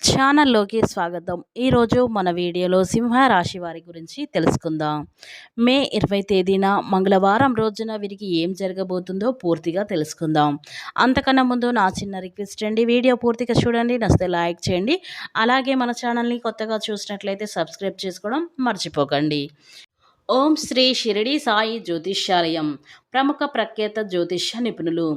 ఛానల్లోకి స్వాగతం. ఈరోజు మన వీడియోలో సింహరాశి వారి గురించి తెలుసుకుందాం. మే 20 తేదీన మంగళవారం రోజున వీరికి ఏం జరగబోతుందో పూర్తిగా తెలుసుకుందాం. అంతకన్నా ముందు నా చిన్న రిక్వెస్ట్ అండి, వీడియో పూర్తిగా చూడండి, నచ్చితే లైక్ చేయండి. అలాగే మన ఛానల్ని కొత్తగా చూసినట్లయితే సబ్స్క్రైబ్ చేసుకోవడం మర్చిపోకండి. ఓం శ్రీ షిరిడి సాయి జ్యోతిష్యాలయం. ప్రముఖ ప్రఖ్యాత జ్యోతిష్య నిపుణులు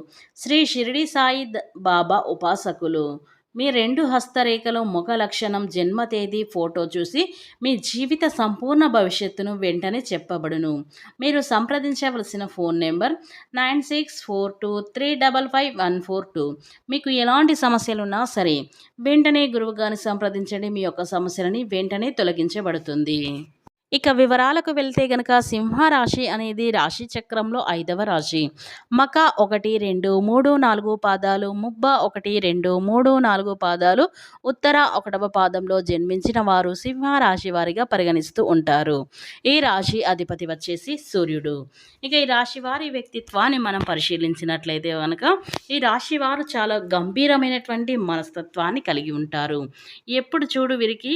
శ్రీ షిరిడి సాయి బాబా ఉపాసకులు. మీ 2 హస్తరేఖలో ముఖ లక్షణం, జన్మ తేదీ, ఫోటో చూసి మీ జీవిత సంపూర్ణ భవిష్యత్తును వెంటనే చెప్పబడును. మీరు సంప్రదించవలసిన ఫోన్ నెంబర్ 9642355142. మీకు ఎలాంటి సమస్యలున్నా సరే వెంటనే గురువుగారిని సంప్రదించండి. మీ యొక్క సమస్యలని వెంటనే తొలగించబడుతుంది. ఇక వివరాలకు వెళ్తే గనక సింహరాశి అనేది రాశి చక్రంలో 5వ రాశి. మక 1, 2, 3, 4 పాదాలు, ముబ్బ 1, 2, 3, 4 పాదాలు, ఉత్తర 1వ పాదంలో జన్మించిన వారు సింహరాశి వారిగా పరిగణిస్తూ ఉంటారు. ఈ రాశి అధిపతి వచ్చేసి సూర్యుడు. ఇక ఈ రాశి వారి వ్యక్తిత్వాన్ని మనం పరిశీలించినట్లయితే కనుక ఈ రాశి వారు చాలా గంభీరమైనటువంటి మనస్తత్వాన్ని కలిగి ఉంటారు. ఎప్పుడు చూడు వీరికి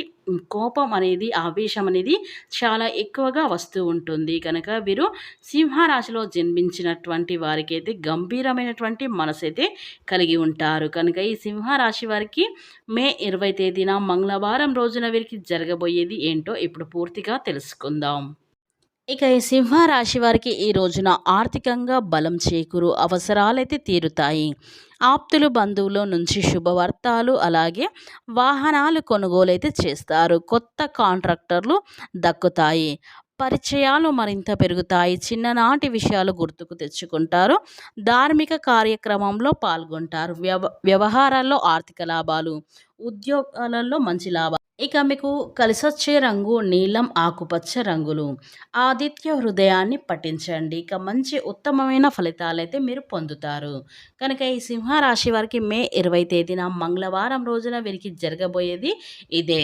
కోపం అనేది, ఆవేశం అనేది చాలా ఎక్కువగా వస్తూ ఉంటుంది. కనుక వీరు సింహరాశిలో జన్మించినటువంటి వారికైతే గంభీరమైనటువంటి మనసైతే కలిగి ఉంటారు. కనుక ఈ సింహరాశి వారికి మే 20 తేదీన మంగళవారం రోజున వీరికి జరగబోయేది ఏంటో ఇప్పుడు పూర్తిగా తెలుసుకుందాం. ఇక ఈ సింహరాశి వారికి ఈ రోజున ఆర్థికంగా బలం చేకూరు, అవసరాలైతే తీరుతాయి. ఆప్తులు, బంధువుల నుంచి శుభవార్తలు, అలాగే వాహనాలు కొనుగోలైతే చేస్తారు. కొత్త కాంట్రాక్టర్లు దక్కుతాయి. పరిచయాలు మరింత పెరుగుతాయి. చిన్ననాటి విషయాలు గుర్తుకు తెచ్చుకుంటారు. ధార్మిక కార్యక్రమంలో పాల్గొంటారు. వ్యవహారాల్లో ఆర్థిక లాభాలు, ఉద్యోగాలలో మంచి లాభాలు. ఇక మీకు కలిసొచ్చే రంగు నీలం, ఆకుపచ్చ రంగులు. ఆదిత్య హృదయాన్ని పఠించండి. ఇక మంచి ఉత్తమమైన ఫలితాలైతే మీరు పొందుతారు. కనుక ఈ సింహరాశి వారికి మే 20 తేదీన మంగళవారం రోజున వీరికి జరగబోయేది ఇదే.